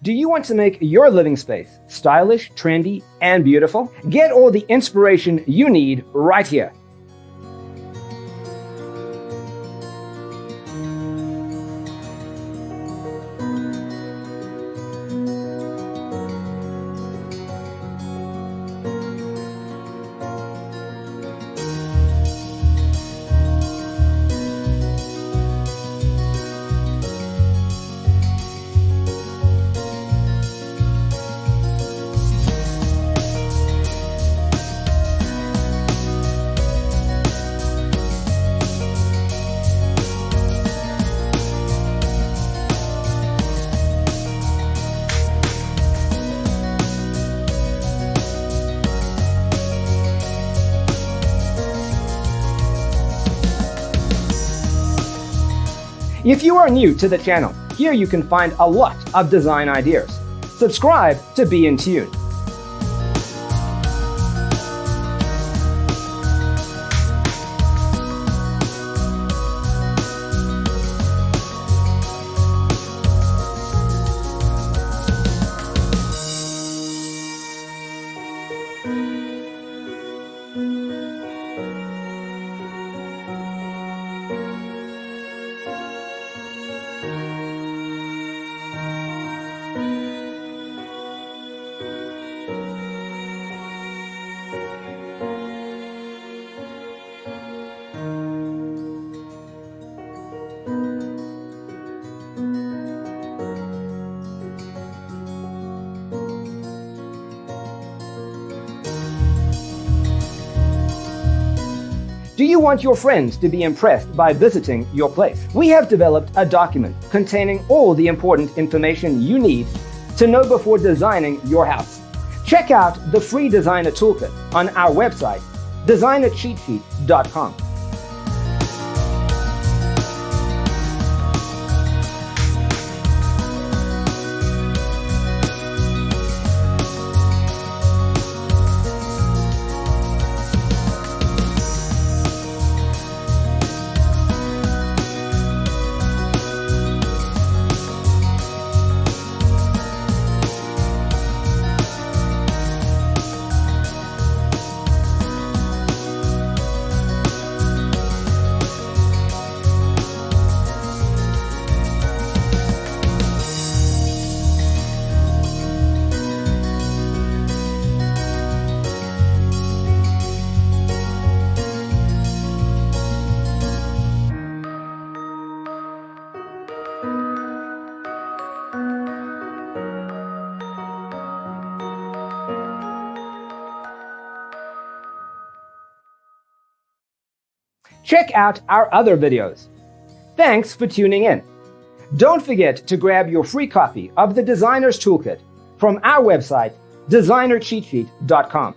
Do you want to make your living space stylish, trendy, and beautiful? Get all the inspiration you need right here. If you are new to the channel, here you can find a lot of design ideas. Subscribe to be in tune. Do you want your friends to be impressed by visiting your place? We have developed a document containing all the important information you need to know before designing your house. Check out the free designer toolkit on our website, designercheatsheet.com. Check out our other videos. Thanks for tuning in. Don't forget to grab your free copy of the Designer's Toolkit from our website, designercheatsheet.com.